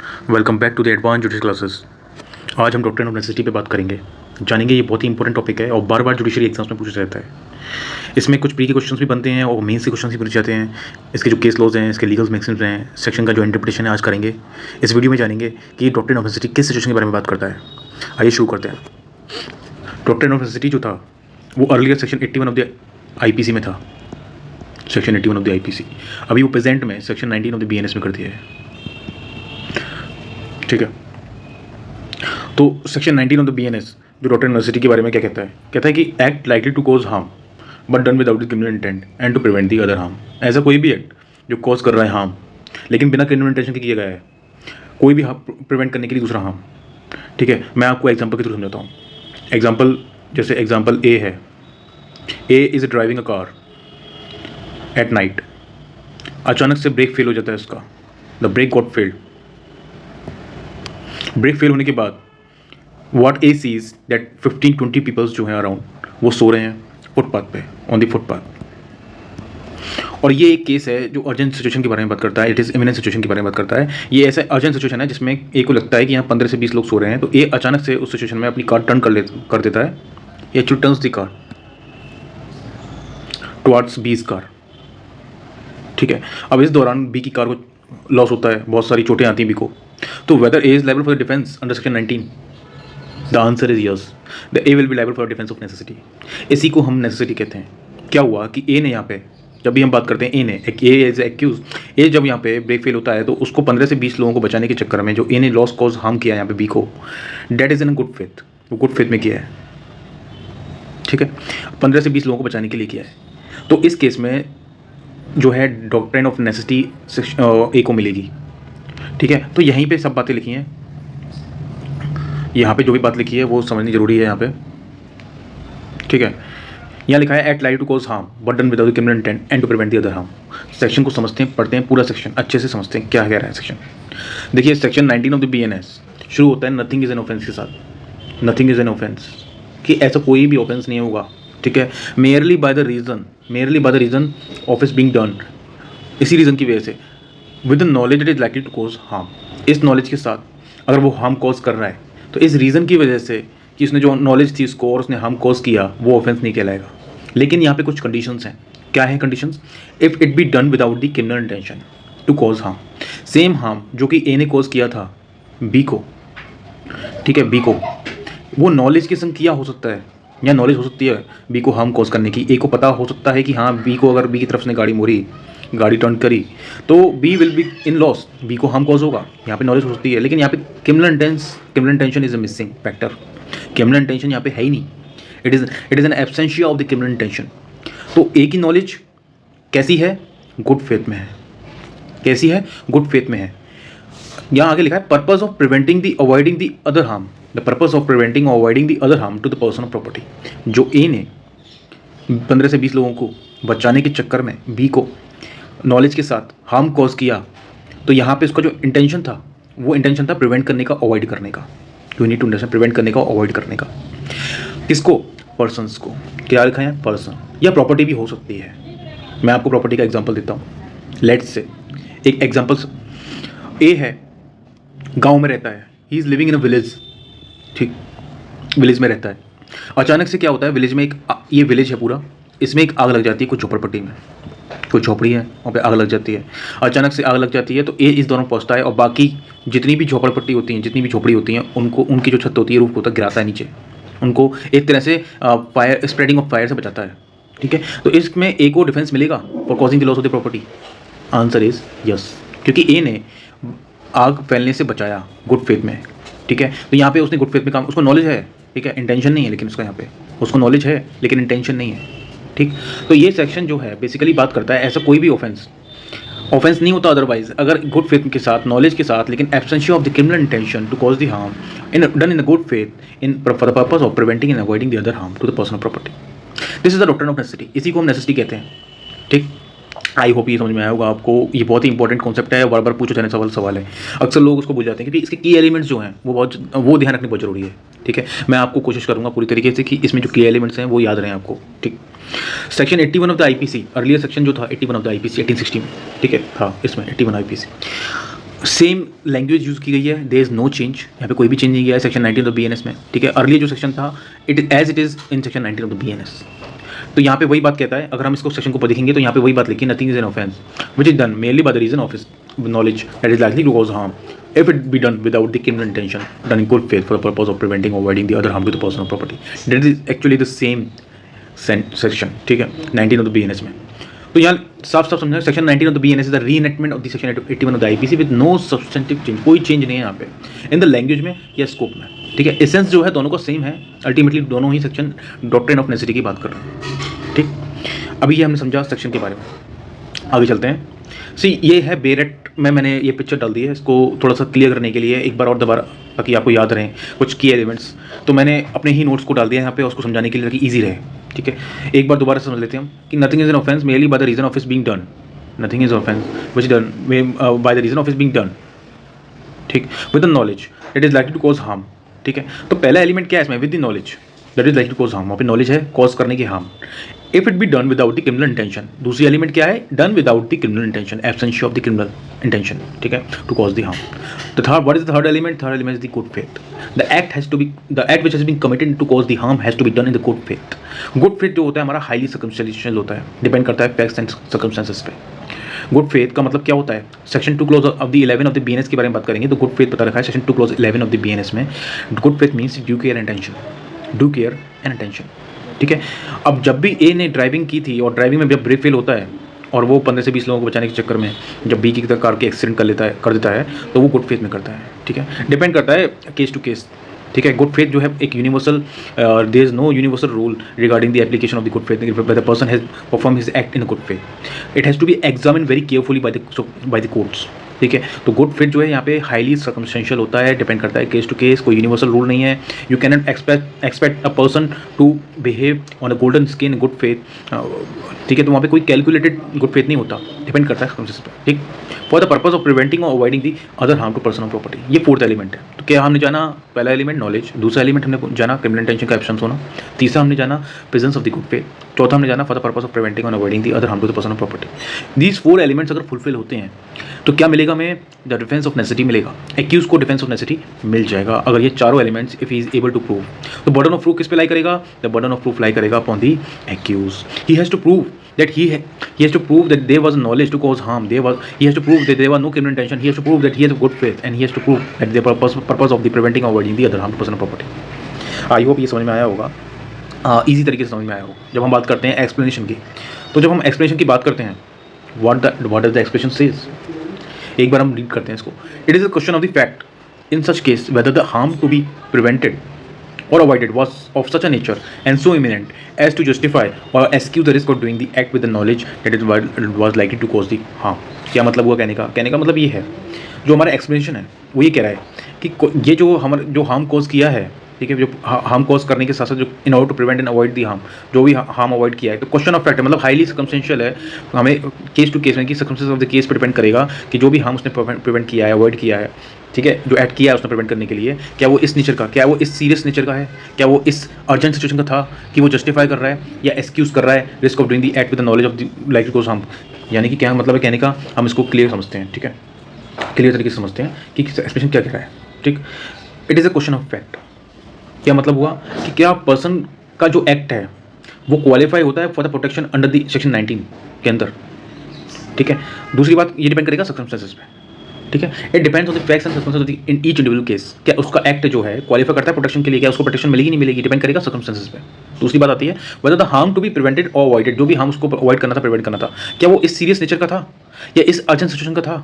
Welcome back to the advance judicial classes. आज हम doctrine of necessity पे बात करेंगे, जानेंगे। ये बहुत ही इंपॉर्टेंट टॉपिक है और बार बार जुडिशरी एग्जाम्स में पूछा जाता है। इसमें कुछ प्री के क्वेश्चंस भी बनते हैं और मेन से क्वेश्चंस भी पूछे जाते हैं। इसके जो केस लॉज हैं, इसके लीगल मैक्सिम्स हैं, सेक्शन का जो इंटरप्रिटेशन है आज करेंगे। इस वीडियो में जानेंगे कि ये डॉक्ट्रिन ऑफ नेसेसिटी किस सिचुएशन के बारे में बात करता है। आइए शुरू करते हैं। डॉक्ट्रिन ऑफ नेसेसिटी जो था वो earlier section 81 of the IPC में था, सेक्शन 81 ऑफ द आईपीसी। अभी वो प्रेजेंट में सेक्शन 19 ऑफ द बीएनएस में कर दिया है। ठीक है, तो सेक्शन 19 ऑफ द बीएनएस जो डॉक्ट्रिन ऑफ नेसेसिटी के बारे में क्या कहता है कि act likely to cause harm but done without the criminal intent and to prevent the other harm. ऐसा कोई भी एक्ट जो कॉज कर रहा है हार्म लेकिन बिना क्रिमिनल इंटेंशन के किया गया है, कोई भी प्रिवेंट करने के लिए दूसरा हार्म। ठीक है, मैं आपको एग्जांपल के थ्रू समझाता हूँ। एग्जांपल जैसे एग्जांपल ए है, A is driving a car at night. अचानक से ब्रेक फेल हो जाता है उसका, the brake got failed. Brake fail होने के बाद what A sees that 15-20 peoples जो हैं अराउंड वो सो रहे हैं फुटपाथ पे, ऑन द फुटपाथ। और ये एक केस है जो अर्जेंट सिचुएशन के बारे में बात करता है। इट इज़ इमिनेंट सिचुएशन के बारे में बात करता है। ये ऐसा अर्जेंट सिचुएशन है जिसमें ए को लगता है कि यहाँ 15 से 20 लोग सो रहे हैं, तो ए अचानक से उस सिचुएशन में अपनी कार टर्न कर देता है। ये actually turns the car towards B's car. ठीक है, अब इस दौरान बी की कार को लॉस होता है, बहुत सारी चोटें आती हैं बी को। तो whether A is liable for the defence under section 19, the answer is yes, the A will be liable for defence of necessity. इसी को हम नेसेसिटी कहते हैं। क्या हुआ कि ए ने यहाँ पे, जब भी हम बात करते हैं ए ने, ए एज एक्यूज, ए जब यहाँ पे ब्रेक फेल होता है तो उसको 15 से 20 लोगों को बचाने के चक्कर में जो ए ने लॉस कॉज हार्म किया यहाँ पे बी को, that is in good faith, वो गुड फेथ में किया है। ठीक है, 15 से 20 लोगों को बचाने के लिए किया है। तो इस केस में जो है डॉक्ट्रिन ऑफ नेसेसिटी ए को मिलेगी। ठीक है, तो यहीं पे सब बातें लिखी हैं, यहाँ पे जो भी बात लिखी है वो समझनी जरूरी है यहाँ पे। ठीक है, यहाँ लिखा है act like to cause harm but done without criminal intent and to prevent the other harm. Section को समझते हैं, पढ़ते हैं, पूरा सेक्शन अच्छे से समझते हैं क्या कह रहा है सेक्शन। देखिए सेक्शन 19 ऑफ द बीएनएस शुरू होता है नथिंग इज एन ऑफेंस के साथ। नथिंग इज एन ऑफेंस कि ऐसा कोई भी ऑफेंस नहीं होगा। ठीक है, merely by the reason of is being done, इसी रीज़न की वजह से, with the knowledge it is likely to cause harm. इस नॉलेज के साथ अगर वो हार्म कॉज कर रहा है तो इस रीज़न की वजह से कि उसने जो नॉलेज थी उसको और उसने हार्म कॉज किया, वो ऑफेंस नहीं कहलाएगा। लेकिन यहाँ पे कुछ कंडीशंस हैं। क्या है conditions? If it be done without the criminal intention to cause harm, same harm जो कि ए ने कॉज किया था बी को, ठीक है, बी को, वो नॉलेज के संग किया हो सकता है, या नॉलेज हो सकती है बी को हार्म कॉज करने की। ए को पता हो सकता है कि हाँ बी को, अगर बी की तरफ से गाड़ी टर्न करी तो B will be in loss, B को हार्म कॉज होगा, यहाँ पे नॉलेज हो सकती है। लेकिन यहाँ पे criminal intention is a missing factor. Criminal intention यहाँ पे है ही नहीं। It is an absentia of the criminal intention. तो ए की नॉलेज कैसी है? गुड फेथ में है। कैसी है? गुड फेथ में है। यहाँ आगे लिखा है purpose of preventing the avoiding the other harm, the purpose of preventing और avoiding the other harm to the person of property. जो ए ने 15 से 20 लोगों को बचाने के चक्कर में बी को नॉलेज के साथ हार्म कॉज किया, तो यहाँ पे उसका जो इंटेंशन था वो इंटेंशन था प्रिवेंट करने का, अवॉइड करने का। You need to understand, prevent करने का, अवॉइड करने का। किसको? पर्सन्स को। क्या लिखा है? पर्सन। या प्रॉपर्टी भी हो सकती है। मैं आपको प्रॉपर्टी का एग्जांपल देता हूँ। लेट्स से एक एग्जांपल, ए है, गांव में रहता है, he is living in a village. ठीक, विलेज में रहता है। अचानक से क्या होता है, विलेज में ये विलेज है पूरा, इसमें एक आग लग जाती है, कुछ झोपड़पट्टी में, कोई झोपड़ी है, वहाँ पे आग लग जाती है। अचानक से आग लग जाती है तो ए इस दौरान पहुँचता है और बाकी जितनी भी झोपड़पट्टी होती हैं, जितनी भी झोपड़ी होती हैं, उनको, उनकी जो छत होती है, रूफ होता है, गिराता है नीचे, उनको एक तरह से फायर, स्प्रेडिंग ऑफ फायर से बचाता है। ठीक है, तो इसमें ए को डिफेंस मिलेगा for causing the loss of the property. Answer is yes, क्योंकि ए ने आग फैलने से बचाया गुड फेथ में। ठीक है, तो यहाँ पे उसने गुड फेथ में काम, उसको नॉलेज है, ठीक है, इंटेंशन नहीं है, लेकिन उसका यहाँ पे उसको नॉलेज है लेकिन इंटेंशन नहीं है। ठीक, तो ये सेक्शन जो है बेसिकली बात करता है ऐसा कोई भी ऑफेंस नहीं होता अदरवाइज, अगर गुड फेथ के साथ, नॉलेज के साथ, लेकिन absentia of the criminal intention to cause the harm done in the good faith in for the purpose of preventing and avoiding the other harm to the person of property. This is the doctrine of necessity. इसी को हम necessity कहते हैं। ठीक, I hope ये समझ में आया होगा आपको। ये बहुत ही इंपॉर्टेंट कॉन्सेप्ट है, बार बार पूछे जाने सवाल है। अक्सर लोग उसको भूल जाते हैं क्योंकि इसके की एलिमेंट्स जो हैं वो ध्यान रखने बहुत जरूरी है। ठीक है, मैं आपको कोशिश करूंगा पूरी तरीके से कि इसमें जो की एलिमेंट्स हैं वो याद रहें आपको। ठीक, section 81 of the IPC, earlier section जो था 81 ऑफ द आईपीसी 1860 में, ठीक है, था इसमें 81 आईपीसी। सेम लैंग्वेज यूज़ की गई है, देयर इज़ नो चेंज, यहाँ पे कोई भी चेंज नहीं किया है सेक्शन 19 ऑफ द BNS में, ठीक है। अर्ली जो सेक्शन था it as it is in section 19 of the BNS। तो यहाँ पे वही बात कहता है, अगर हम इसको सेक्शन को देखेंगे तो यहाँ पे वही बात लिखी, nothing is an offence which is done mainly by the reason of knowledge that is likely to cause harm if it be done without the criminal intention, done in good faith for the purpose of preventing or avoiding the other harm to the person or property. That is actually the same section, ठीक है, 19 of the BNS में। तो यहाँ साफ साफ समझना, section 19 of the BNS is the reenactment of the section 81 of the IPC with no substantive change, कोई change नहीं है यहाँ पे इन द लैंग्वेज में या स्कोप में, ठीक है। एसेंस जो है दोनों का सेम है, अल्टीमेटली दोनों ही सेक्शन डॉक्ट्रिन ऑफ नेसेसिटी की बात कर रहे हैं, ठीक। अभी ये हमने समझा सेक्शन के बारे में, आगे चलते हैं। ये है बेरेट में, मैंने ये पिक्चर डाल दी है, इसको थोड़ा सा क्लियर करने के लिए एक बार और दोबारा, ताकि आपको याद रहें कुछ की एलिमेंट्स, तो मैंने अपने ही नोट्स को डाल दिया यहाँ पे उसको समझाने के लिए ताकि ईजी रहे, ठीक है। एक बार दोबारा समझ लेते हैं हम कि nothing is an offence merely by the reason of is being done, nothing is offence which done by the reason of is being done, ठीक, with the knowledge it is likely to cause harm, ठीक है। तो पहला element क्या है इसमें, with the knowledge that is likely to cause harm, वहाँ पे नॉलेज है कॉज करने की harm, if it be done without the criminal intention. दूसरी एलिमेंट क्या है, done without the criminal intention, absence of the criminal intention, ठीक है, to cause the harm. The third, what is the third element, third element is the good faith, the act has to be, the act which has been committed to cause the harm has to be done in the good faith. Good faith जो होता है हमारा highly circumstantial होता है, depend करता है facts and circumstances पे। Good faith का मतलब क्या होता है, section 2 close of the 11 of the BNS के बारे में बात करेंगे तो गुड फेथ पता रखा है section 2 close 11 of the BNS में। Good faith means due care and attention, due care and attention, ठीक है। अब जब भी ए ने ड्राइविंग की थी और ड्राइविंग में जब ब्रेक फेल होता है और वो 15 से 20 लोगों को बचाने के चक्कर में जब बी की कार के एक्सीडेंट कर देता है तो वो गुड फेथ में करता है, ठीक है। डिपेंड करता है केस टू केस, ठीक है। गुड फेथ जो है एक universal, there is no universal rule regarding the application of the good faith, the person has perform his act in good faith, it has to be examine very carefully by the courts, ठीक है। तो good faith जो है यहाँ पे highly circumstantial होता है, depend करता है केस टू केस, कोई यूनिवर्सल रूल नहीं है। You can not expect a person to behave on a golden skin good faith, ठीक है। तो वहाँ पे कोई कैलकुलेटेड गुड फेथ नहीं होता, डिपेंड करता है सर्कमस्टेंसेस पे, ठीक। For the purpose of preventing और avoiding the other harm to person और प्रॉपर्टी, ये फोर्थ एलिमेंट है। तो क्या हमने जाना, पहला एलिमेंट नॉलेज, दूसरा एलिमेंट हमने जाना क्रिमिनल इंटेंशन का एब्सेंस होना, तीसरा हमने जाना presence of the good faith, चौथा हमने जाना for the purpose of preventing और avoiding the other harm to the person और प्रॉपर्टी। दीज 4 एलिमेंट्स अगर फुलफिल होते हैं तो क्या मिलेगा, हमें द डिफेंस ऑफ नेसेसिटी मिलेगा, एक्यूज को डिफेंस ऑफ नेसेसिटी मिल जाएगा अगर ये चारों elements if he is able to prove. तो बर्डन ऑफ प्रूफ किस पे लाई करेगा, the burden of proof lie करेगा upon the accused. He has to prove that he has to prove that there was knowledge to cause harm, he has to prove that there was no criminal intention, he has to prove that he has a good faith, and he has to prove that the purpose of the preventing or avoiding the other harm to personal property. I hope ये समझ में आया होगा, easy तरीके से समझ में आया होगा। जब हम बात करते हैं एक्सप्लेनेशन की, तो जब हम एक्सप्लेनेशन की बात करते हैं what does the expression says, एक बार हम रीड करते हैं इसको। It is a question of the fact in such case whether the harm to be prevented or avoided was of such a nature and so imminent as to justify or excuse the risk of doing the act with the knowledge that it was likely to cause the harm। क्या मतलब हुआ कहने का मतलब ये है, जो हमारा एक्सप्लेनेशन है वो ये कह रहा है कि ये जो हार्म कॉज किया है, ठीक है, जो हार्म कॉज करने के साथ साथ जो in order to prevent and avoid the harm, जो भी हार्म अवॉइड किया है, तो क्वेश्चन ऑफ फैक्ट है, मतलब हाईली सर्कमस्टेंशियल है, हमें केस टू केस में कि सर्कमस्टेंसेस ऑफ द केस पर डिपेंड करेगा कि जो भी हार्म उसने प्रिवेंट किया है, अवॉइड किया है, ठीक है, जो एक्ट किया है उसने प्रिवेंट करने के लिए, क्या वो इस नेचर का, क्या वो इस सीरियस नेचर का है, क्या वो इस अर्जेंट सिचुएशन का था कि वो जस्टिफाई कर रहा है या एक्सक्यूज कर रहा है risk of doing the act with the knowledge of the like to harm. यानी कि क्या मतलब है कहने का, हम इसको क्लियर समझते हैं, ठीक है, क्लियर तरीके से समझते हैं कि एक्सप्रेशन क्या कह रहा है, ठीक। It is a question of fact, क्या मतलब हुआ कि क्या पर्सन का जो एक्ट है वो क्वालिफाई होता है for the protection under the section 19 के अंदर, ठीक है। दूसरी बात ये डिपेंड करेगा सर्कमस्टेंसेस पे, ठीक है। It depends on the facts and circumstances in each individual case, क्या उसका एक्ट जो है क्वालिफाई करता है प्रोटेक्शन के लिए, क्या उसको प्रोटेक्शन मिलेगी नहीं मिलेगी, डिपेंड करेगा सर्कमस्टेंसेस पे। दूसरी बात आती है whether the harm to be prevented और अवॉइडेड, जो भी हार्म उसको अवॉइड करना था, प्रिवेंट करना था, क्या वो इस सीरियस नेचर का था या इस अर्जेंट सिचुएशन का था,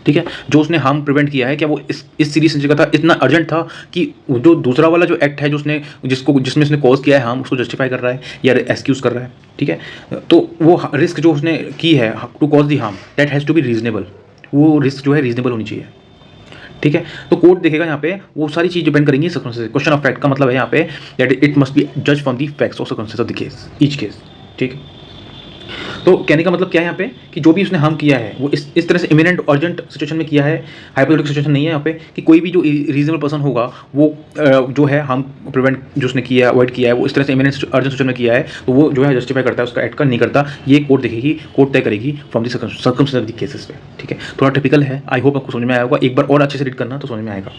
ठीक है। जो उसने हार्म प्रिवेंट किया है क्या वो इस सीरियस नेचर का था, इतना अर्जेंट था कि जो दूसरा वाला जो एक्ट है जो उसने जिसमें उसने कॉज किया है हार्म, उसको जस्टिफाई कर रहा है या एक्सक्यूज कर रहा है, ठीक है। तो वो रिस्क जो उसने की है to cause the harm that has to be reasonable, वो रिस्क जो है रीजनेबल होनी चाहिए, ठीक है। तो कोर्ट देखेगा यहाँ पे वो सारी चीज़ डिपेंड करेंगी सर्कमस्टेंसेस। क्वेश्चन ऑफ फैक्ट का मतलब है यहाँ पे दैट इट मस्ट बी जज from the facts of circumstances of the case, each case, ठीक है। तो कहने का मतलब क्या है यहाँ पे कि जो भी उसने हार्म किया है वो इस तरह से इमिनेंट अर्जेंट सिचुएशन में किया है, हाइपोथेटिकल सिचुएशन नहीं है यहाँ पे कि कोई भी जो रीजनेबल पर्सन होगा वो जो है हार्म प्रिवेंट जो उसने किया है, अवॉइड किया है, वो इस तरह से इमिनेंट अर्जेंट सिचुएशन में किया है, तो वो जो है जस्टिफाई करता है उसका एक्ट का, नहीं करता ये कोर्ट देखेगी, कोर्ट तय करेगी from the circumstance of the cases पे। ठीक है, थोड़ा टिपिकल है, आई होप आपको समझ में आया होगा, एक बार और अच्छे से रीड करना तो समझ में आएगा।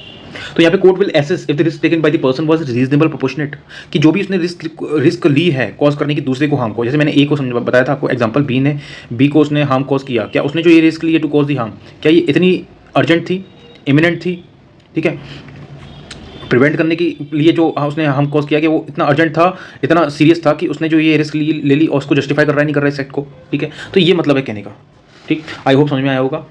तो यहाँ पे court will assess if the risk taken by the person was reasonable proportionate, कि जो भी उसने रिस्क ली है कॉज करने की दूसरे को हार्म को, जैसे मैंने ए को बताया था आपको एग्जांपल, बी को उसने हार्म कॉज किया, क्या उसने जो ये रिस्क ली है टू कॉज दी हार्म, क्या ये इतनी अर्जेंट थी, इमिनेंट थी, ठीक है, प्रिवेंट करने के लिए जो उसने हार्म कॉज किया कि वो इतना अर्जेंट था, इतना सीरियस था कि उसने जो ये रिस्क ले ली और उसको जस्टिफाई कर रहा है, नहीं कर रहा है इस एक्ट को। ठीक है, तो ये मतलब है कहने का। ठीक, आई होप समझ में आया होगा।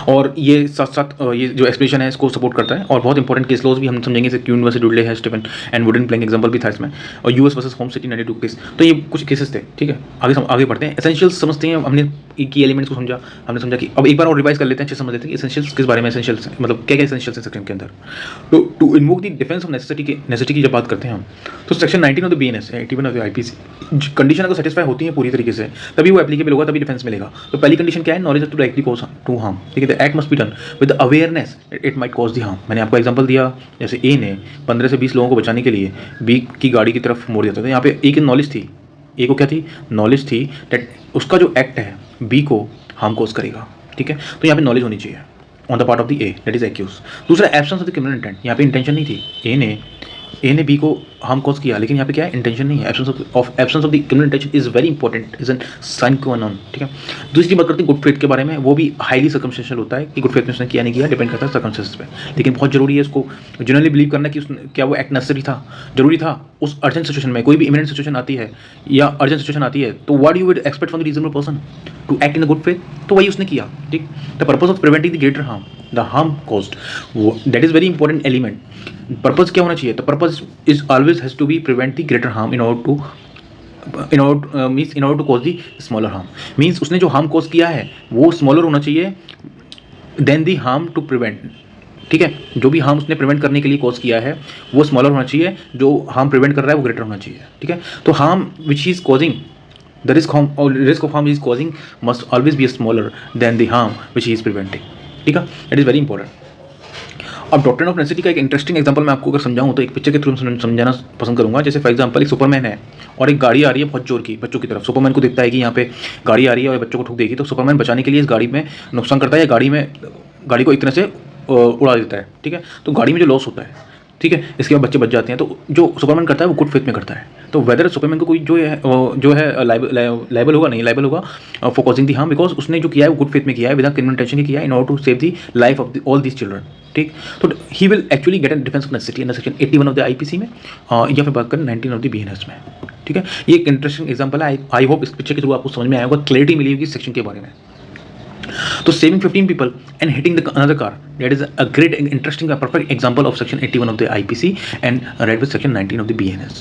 और ये साथ साथ ये जो एक्सप्लेनेशन है इसको सपोर्ट करता है, और बहुत इंपॉर्टेंट केस लॉज भी हम समझेंगे, जैसे क्यून वर्सेस डुडले है, Stephen and wooden playing example भी था इसमें, और यूएस वर्सेस होम सिटी 92 केस। तो ये कुछ केसेस थे। ठीक है, आगे बढ़ते हैं। एसेंशियल्स समझते हैं, हमने की एलिमेंट्स को समझा, हमने समझा कि अब एक बार और रिवाइज कर लेते हैं, अच्छे समझ लेते हैं कि एसेंशियल्स किस बारे में, एसेंशियल्स मतलब क्या क्या एसेंशियल्स है सेक्शन के अंदर। तो to invoke the defence of necessity की जब बात करते हैं हम, तो section 19 of the BNS 81 of the IPC condition अगर सेटिस्फाई होती है पूरी तरीके से तभी वो एप्लीकेबल होगा, तभी डिफेंस मिलेगा। तो पहली कंडीशन क्या है, knowledge to directly cause to harm. ठीक है, the act must be done with the awareness it might cause the harm. मैंने आपको एग्जांपल दिया, जैसे ए ने 15 से 20 लोगों को बचाने के लिए बी की गाड़ी की तरफ मोड़ दिया था, तो यहाँ पे ए की नॉलेज थी, ए को क्या थी, नॉलेज थी दैट उसका जो एक्ट है बी को हार्म कॉज करेगा। ठीक है, तो यहाँ पे नॉलेज होनी चाहिए on the part of the A that is accused. दूसरा, absence of the criminal intent, यहाँ पे इंटेंशन नहीं थी, ए ने बी को हार्म कॉज किया, लेकिन यहाँ पे क्या है, इंटेंशन नहीं है। Absence of the criminal intention is very important, is an sine qua non. ठीक है, दूसरी बात करते हैं गुड फेथ के बारे में, वो भी हाईली सर्कमस्टेंशियल होता है कि गुड फेथ में उसने किया नहीं किया, डिपेंड करता है सर्कमस्टेंसेस पे, लेकिन बहुत जरूरी है इसको जनरली बिलीव करना कि क्या वो एक्ट नेसेसरी था, जरूरी था उस अर्जेंट सिचुएशन में। कोई भी इमिनेंट सिचुएशन आती है या अर्जेंट सिचुएशन आती है, तो what you would expect from the reasonable person to act in the good faith, तो वही उसने किया। ठीक, the purpose of preventing the greater harm, the harm caused, that is very important element. Purpose क्या होना चाहिए, the purpose is always has to be prevent the greater harm in order to cause the smaller harm. Means उसने जो harm cause किया है वो smaller होना चाहिए than the harm to prevent. ठीक है, जो भी हार्म उसने प्रिवेंट करने के लिए कॉज किया है वो स्मॉलर होना चाहिए, जो हार्म प्रिवेंट कर रहा है वो ग्रेटर होना चाहिए। ठीक है, तो harm which is causing the risk of harm is causing must always be smaller than the harm which is preventing. ठीक है, दैट इज वेरी इंपॉर्टेंट। अब डॉक्ट्रिन ऑफ नेसेसिटी का एक इंटरेस्टिंग एग्जांपल मैं आपको अगर समझाऊं तो एक पिक्चर के थ्रू समझाना पसंद करूंगा। जैसे फॉर एग्जांपल एक सुपरमैन है और एक गाड़ी आ रही है बहुत जोर की बच्चों की तरफ। सुपरमैन को देखता है कि यहाँ पे गाड़ी आ रही है और बच्चों को ठुक देगी, तो सुपरमैन बचाने के लिए इस गाड़ी में नुकसान करता है या गाड़ी को एक तरह से उड़ा देता है। ठीक है, तो गाड़ी में जो लॉस होता है, ठीक है, इसके बाद बच्चे बच जाते हैं। तो जो सुपरमैन करता है वो गुड फेथ में करता है। तो वेदर सुपरमैन को कोई जो है लाइबल होगा, नहीं लाइबल होगा for causing the harm, because उसने जो किया है वो गुड फेथ में किया है, विदाउट क्रिमिनल इंटेंशन किया है, in order to save the life of all these children. ठीक, तो he will actually get an defence of necessity in section 81 of the IPC में, या फिर बात करें 19 ऑफ द बीएनएस में। ठीक है, ये एक इंटरेस्टिंग एग्जाम्पल है। आई होप इस पिक्चर के थ्रू आपको समझ में आया होगा, क्लैरिटी मिली होगी सेक्शन के बारे में। तो saving 15 people and hitting another car, that is a great, interesting, a perfect example of section 81 of the IPC and read with section 19 of the BNS.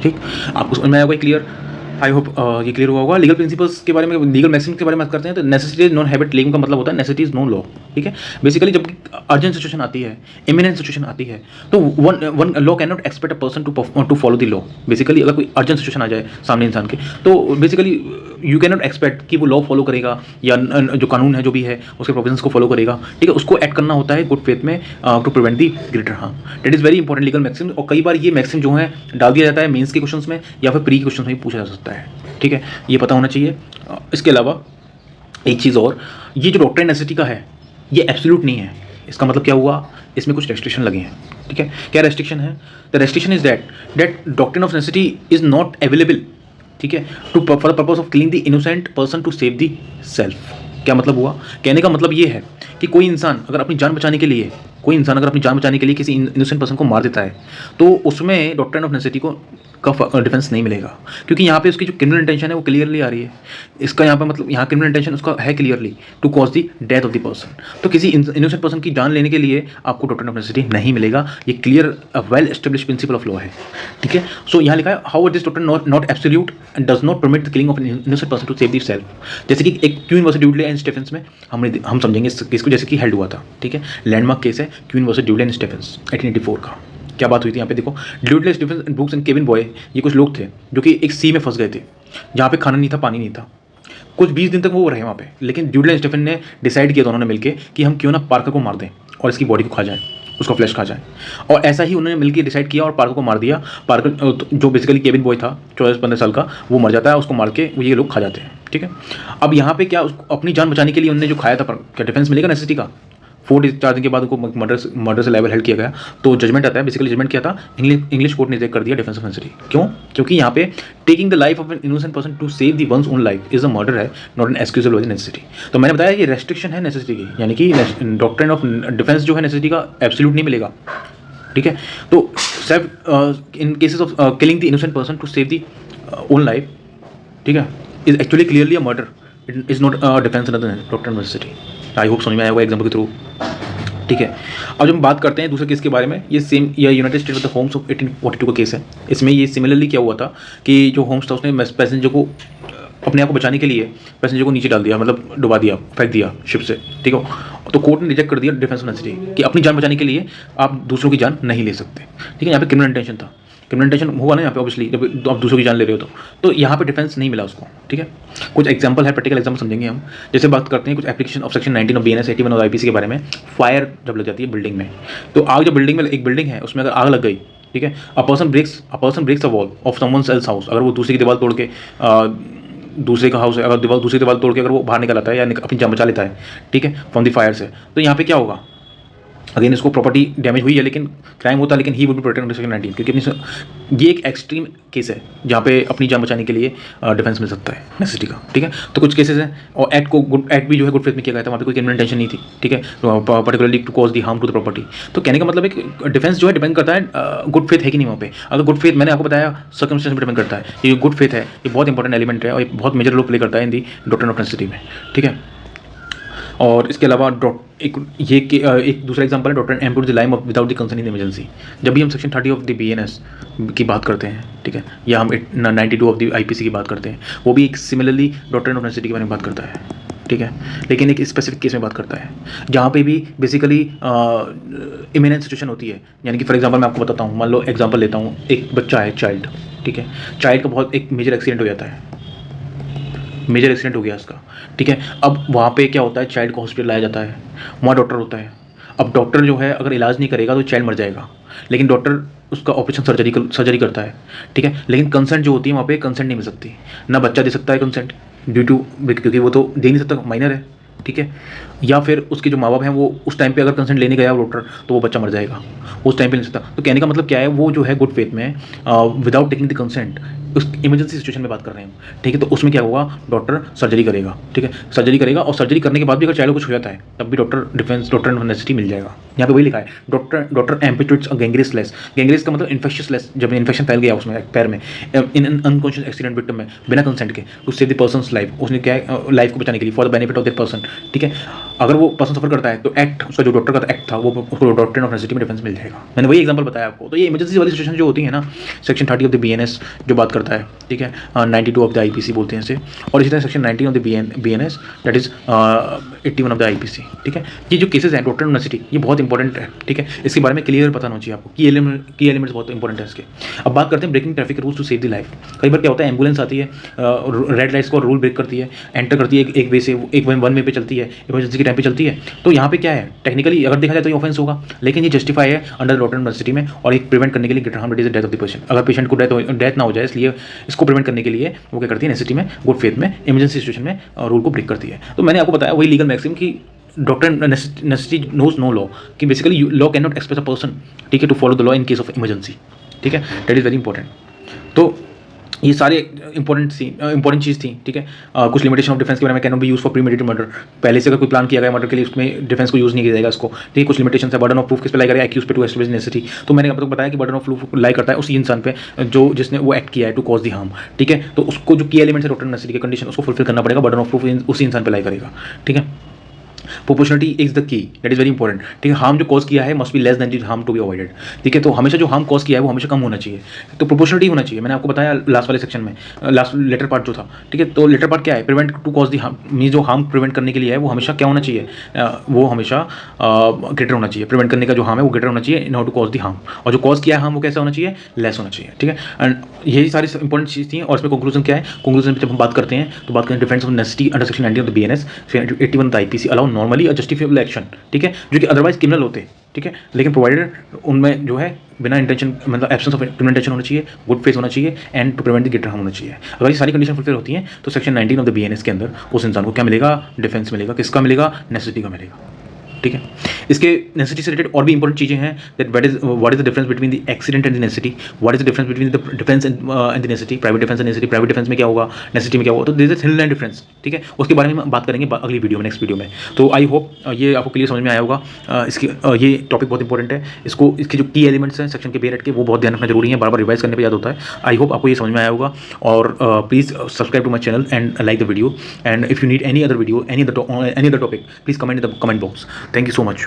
ठीक, आपको समझ में आया होगा क्लियर? आई होप ये क्लियर हुआ होगा। लीगल प्रिंसिपल्स के बारे में, लीगल मैक्सिम्स के बारे में बात करते हैं तो necessity is non habit legal का मतलब होता है नेसेसिटी इज नो लॉ। ठीक है, बेसिकली जब अर्जेंट सिचुएशन आती है, इमिनेंट सिचुएशन आती है, तो one law can not expect a person to follow the law. Basically अगर कोई अर्जेंट सिचुएशन आ जाए सामने इंसान के, तो basically you can not expect कि वो लॉ फॉलो करेगा या जो कानून है जो भी है उसके प्रोविजंस को फॉलो करेगा। ठीक है, उसको एक्ट करना होता है गुड फेथ में to prevent the greater harm. That is very important legal maxim, और कई बार ये मैक्सिम जो है डाल दिया जाता है मेंस के क्वेश्चंस में या फिर प्री के क्वेश्चंस में भी पूछा जा सकता है। ठीक है, ये पता होना चाहिए। इसके अलावा एक चीज़ और, ये जो डॉक्ट्रिन नेसेसिटी का है ये एब्सोल्यूट नहीं है। इसका मतलब क्या हुआ, इसमें कुछ रेस्ट्रिक्शन लगे हैं। ठीक है, क्या रेस्ट्रिक्शन है? The restriction is that doctrine of necessity is not available, ठीक है, to for the purpose of killing the innocent person to save the self. क्या मतलब हुआ? कहने का मतलब ये है कि कोई इंसान अगर अपनी जान बचाने के लिए किसी इनोसेंट पर्सन को मार देता है तो उसमें डॉक्ट्रिन ऑफ नेसेसिटी का डिफेंस नहीं मिलेगा, क्योंकि यहाँ पे उसकी जो क्रिमिनल इंटेंशन है वो क्लियरली आ रही है। इसका यहाँ पे मतलब यहाँ क्रिमिनल इंटेंशन उसका है clearly to cause the death of the person. तो किसी इनोसेंट पर्सन की जान लेने के लिए आपको डॉक्ट्रिन ऑफ नेसेसिटी नहीं मिलेगा। ये clear well establish principle of law है। ठीक है, सो यहाँ लिखा है how this doctrine not absolute and does not permit the killing of an innocent person to save the self. जैसे कि एक Queen versus Dudley and Stephens में हम समझेंगे इस केस को, जैसे कि हेल्ड हुआ था। ठीक है, लैंडमार्क केस है Queen versus Dudley and Stephens 1884 का। क्या बात हुई थी यहाँ पे देखो, Dudley, Stephens, Brooks and cabin boy, ये कुछ लोग थे जो कि एक सी में फंस गए थे। जहाँ पे खाना नहीं था, पानी नहीं था। कुछ 20 दिन तक वो रहे वहाँ पे, लेकिन ड्यूडल एंड स्टेफन ने डिसाइड किया दोनों ने मिलके कि हम क्यों ना पार्कर को मार दें और इसकी बॉडी को खा जाए, उसका फ्लैश खा जाए। और ऐसा ही उन्होंने मिलकर डिसाइड किया और पार्कर को मार दिया। पार्कर जो बेसिकली केबिन बॉय था 14-15 साल का, वो मर जाता है, उसको मार के वो ये लोग खा जाते हैं। ठीक है, अब यहाँ पे क्या अपनी जान बचाने के लिए उन्होंने जो खाया था, क्या डिफेंस मिलेगा नेसेसिटी का? 4 दिन के बाद उनको मर्डर से लायबल हेल्ड किया गया। तो जजमेंट आता है, बेसिकली जजमेंट क्या था, इंग्लिश कोर्ट ने रिजेक्ट कर दिया डिफेंस ऑफ नेसेसिटी। क्यों? क्योंकि यहाँ पे taking the life of an innocent person to save the one's own life is a murder है, नॉट एन एक्सक्यूजेबल नेसेसिटी। तो मैंने बताया ये रेस्ट्रिक्शन है नेसेसिटी की, यानी कि डॉक्ट्रिन ऑफ डिफेंस जो है नेसेसिटी का एब्सोल्यूट नहीं मिलेगा। ठीक है, तो save in cases of killing the innocent person to save the own life, ठीक है, is actually clearly a murder, it is not defence under doctrine of necessity. I hope समझ में आया होगा एग्जाम्पल के थ्रू। ठीक है, अब जब हम बात करते हैं दूसरे केस के बारे में, ये सेम या United state of the homes of 1842 का केस है। इसमें ये सिमिलरली क्या हुआ था कि जो होम्स था उसने पैसेंजर को अपने आप को बचाने के लिए पैसेंजर को नीचे डाल दिया, मतलब डुबा दिया, फेंक दिया शिप से। ठीक है, तो कोर्ट ने रिजेक्ट कर दिया डिफेंस ऑफ नेसेसिटी कि अपनी जान बचाने के लिए आप दूसरों की जान नहीं ले सकते। ठीक है, यहाँ पे क्रिमिनल इंटेंशन था, क्रिमिनल इंटेंशन हुआ ना यहाँ पे ऑब्वियसली, जब आप दूसरों की जान ले रहे हो तो यहाँ पे डिफेंस नहीं मिला उसको। ठीक है, कुछ एग्जांपल है, प्रैक्टिकल एग्जांपल समझेंगे हम। जैसे बात करते हैं कुछ application of section 19 of BNS 81 of IPC के बारे में। फायर जब लग जाती है बिल्डिंग में, तो आग जब बिल्डिंग में, एक बिल्डिंग है उसमें अगर आग लग गई, ठीक है, a person breaks a wall of someone else house, अगर वो दूसरी की दीवार तोड़ के दूसरे का हाउस है, अगर दूसरी दीवार तोड़ के अगर वो बाहर निकल आता है या अपनी जान बचा लेता है, ठीक है, फ्रॉम द फायर से, तो यहाँ पे क्या होगा? अगेन इसको प्रॉपर्टी डैमेज हुई है, लेकिन क्राइम होता है, लेकिन he would be protected under section 19, क्योंकि अपनी ये एक एक्सट्रीम केस है जहाँ पे अपनी जान बचाने के लिए डिफेंस मिल सकता है नेसेसिटी का। ठीक है, तो कुछ केसेस हैं, और एक्ट भी जो है गुड फेथ में किया गया था, वहाँ पे कोई क्रिमिनल इंटेंशन नहीं थी। ठीक है, particularly to cause the harm to the property. तो कहने का मतलब है कि डिफेंस जो है डिपेंड करता है गुड फेथ है कि नहीं वहाँ पे। अगर गुड फेथ, मैंने आपको बताया, सर्कमस्टेंस पर डिपेंड करता है। ये गुड फेथ है, ये बहुत इंपॉर्टेंट एलिमेंट है और ये बहुत मेजर रोल प्ले करता है इन दी डॉक्ट्रिन ऑफ नेसेसिटी में। ठीक है, और इसके अलावा एक दूसरा एग्जांपल है doctor amputate the limb of without the concern in emergency. जब भी हम सेक्शन 30 ऑफ द BNS की बात करते हैं, ठीक है, या हम 92 ऑफ द IPC की बात करते हैं, वो भी एक सिमिलरली डॉक्ट्रिन ऑफ नेसेसिटी के बारे में बात करता है। ठीक है, लेकिन एक स्पेसिफिक केस में बात करता है जहाँ पे भी बेसिकली इमिनेंट सिचुएशन होती है। यानी कि फॉर एग्जांपल मैं आपको बताता हूँ, मान लो एग्जांपल लेता हूँ, एक बच्चा है, चाइल्ड, ठीक है, चाइल्ड का बहुत एक मेजर एक्सीडेंट हो जाता है, मेजर एक्सीडेंट हो गया उसका। ठीक है, अब वहाँ पे क्या होता है, चाइल्ड को हॉस्पिटल लाया जाता है, वहाँ डॉक्टर होता है। अब डॉक्टर जो है अगर इलाज नहीं करेगा तो चाइल्ड मर जाएगा, लेकिन डॉक्टर उसका ऑपरेशन सर्जरी करता है। ठीक है, लेकिन कंसेंट जो होती है वहाँ पे कंसेंट नहीं मिल सकती, ना बच्चा दे सकता है कंसेंट ड्यू टू, क्योंकि वो तो दे नहीं सकता, माइनर है। ठीक है, या फिर उसके जो माँ बाप हैं वो उस टाइम पे अगर कंसेंट लेने गया डॉक्टर तो वो बच्चा मर जाएगा, उस टाइम पे नहीं सकता। तो कहने का मतलब क्या है, वो जो है गुड फेथ में विदाउट टेकिंग द कंसेंट, उस इमरजेंसी सिचुएशन में बात कर रहे हैं हम। ठीक है, तो उसमें क्या होगा, डॉक्टर सर्जरी करेगा। ठीक है, सर्जरी करेगा, और सर्जरी करने के बाद भी अगर चाइल्ड को कुछ हो जाता है तब भी डॉक्टर नेसेसिटी मिल जाएगा। यहाँ पे वही लिखा है, डॉक्टर एम्पिट्यूट्स अ गैंग्रीस लेस। गैंग्रीस का मतलब इन्फेक्शियस लेस, जब इन्फेक्शन फैल गया उसमें पैर में, इन अनकॉन्शियस एक्सीडेंट विक्टिम में, बिना कंसेंट के, to save the person's life, उसने क्या है, लाइफ को बचाने के लिए, for the benefit of that person. ठीक है, अगर वो पर्सन सफर करता है तो एक्ट, उसका जो डॉक्टर का एक्ट था वो उसको डॉक्ट्रिन ऑफ नेसेसिटी में डिफेंस मिल जाएगा। मैंने वही एग्जांपल बताया आपको। तो ये इमरजेंसी वाली सिचुएशन जो होती है ना, सेक्शन 30 ऑफ द BNS जो बात करता है, ठीक है, 92 ऑफ द IPC बोलते हैं इसे, और इसी तरह section 19 of the BNS that is 81 of the IPC। ठीक है, ये जो केसेस हैं डॉक्ट्रिन ऑफ नेसेसिटी, ये बहुत इंपॉर्टेंट है। ठीक है, इसके बारे में क्लियर पता होना चाहिए आपको, की एलिमेंट्स बहुत इंपॉर्टेंट है इसके। अब बात करते हैं breaking traffic rules to save the life. कई बार क्या होता है, एम्बुलेंस आती है, रेड लाइट्स को रूल ब्रेक करती है, एंटर करती है एक वे से, एक वन वे पे चलती है, इमरजेंसी के टाइम पे चलती है। तो यहाँ पे क्या है, टेक्निकली अगर देखा जाए तो ये ऑफेंस होगा, लेकिन ये जस्टिफाई है अंडर डॉक्ट्रिन ऑफ नेसेसिटी में, और एक प्रिवेंट करने के लिए greater harm is the death of the patient. अगर पेशेंट को डेथ ना हो जाए, इसलिए इसको प्रिवेंट करने के लिए वो क्या करती है, नेसेसिटी में, गुड फेथ में, इमरजेंसी सिचुएशन में रूल को ब्रेक करती है। तो मैंने आपको बताया वही लीगल मैक्सिम कि doctrine necessity knows no law, कि basically law can not express a person, ठीक है, to follow the law in case of emergency. ठीक है, दैट इज़ वेरी इंपॉर्टेंट। तो ये सारे इंपॉर्टेंट चीज़ थी। ठीक है, कुछ लिमिटेशन ऑफ डिफेंस के बारे में, can not be use for premeditated murder. पहले से अगर कोई प्लान किया गया मर्डर के लिए, उसमें डिफेंस को यूज़ नहीं किया जाएगा इसको। ठीक है, कुछ लिमिटेशन है, बर्डन ऑफ प्रूफ किस पे लाई करेगा, एक्यूज पे टू एस्टैब्लिश नेसेसिटी। तो मैंने आपको बताया कि बर्डन ऑफ प्रूफ लाई करता है उसी इंसान पे जो जिसने वो एक्ट किया है टू कॉज दी हार्म। ठीक है, तो उसको जो की एलिमेंट्स है डॉक्ट्रिन ऑफ नेसेसिटी के कंडीशन, उसको फुलफिल करना पड़ेगा, बर्डन ऑफ प्रूफ उसी इंसान पे लाई करेगा। ठीक है, proportionality is the key, that is very important. ठीक है, हार्म जो कॉज किया है must be less than the harm to be avoided. ठीक है, तो हमेशा जो हार्म कॉज किया है वो हमेशा कम होना चाहिए। तो प्रोपोर्शनलिटी होना चाहिए। मैंने आपको बताया लास्ट वाले सेक्शन में, लास्ट लेटर पार्ट जो था। ठीक है, तो लेटर पार्ट क्या है, prevent to cause the harm, mean जो हार्म प्रिवेंट करने के लिए है वो हमेशा क्या होना चाहिए, वो हमेशा ग्रेटर होना चाहिए। प्रिवेंट करने का जो हार्म है वो ग्रेटर होना चाहिए in order to cause the harm, और जो कॉज किया है हार्म वो कैसा होना चाहिए, लेस होना चाहिए। ठीक है, एंड यही सारी इंपॉर्टेंट चीज़ थी। और इसमें कंक्लूजन क्या है, कंक्लूजन पे जब हम बात करते हैं तो बात करें defence of necessity under section 19 of the BNS, 81 the IPC allow normally a justifiable action. ठीक है, जो कि अदरवाइज क्रिमिनल होते हैं। ठीक है, लेकिन प्रोवाइडेड उनमें जो है बिना इंटेंशन, मतलब एब्सेंस ऑफ प्रिवेंटेशन होना चाहिए, गुड फेस होना चाहिए, and to prevent the greater harm होना चाहिए। अगर ये सारी कंडीशन फुलफिल होती हैं तो सेक्शन 19 ऑफ द बीएनएस के अंदर उस इंसान को क्या मिलेगा, डिफेंस मिलेगा। किसका मिलेगा, नेसेसिटी का मिलेगा। ठीक है, इसके नेसेसिटी से रिलेटेड और भी इंपॉर्टेंट चीज़ें हैं, that what is the difference between the accident and the necessity, what is the difference between the defence and the necessity, private defence and necessity, private defence में क्या होगा, नेसेसिटी में क्या होगा, तो this is thin line difference. ठीक है, उसके बारे में बात करेंगे अगली वीडियो में, नेक्स्ट वीडियो में। तो आई होप ये आपको क्लियर समझ में आया होगा। इसकी ये टॉपिक बहुत इंपॉर्टेंट है, इसके जो की एलिमेंट्स हैं सेक्शन के बी के वो बहुत ध्यान रखना जरूरी है, बार बार रिवाइज करने पर याद होता है। आई होप आपको ये समझ में आया होगा। और please subscribe to my channel and like the video, and if you need any other video, any other topic, please comment in the comment box. Thank you so much.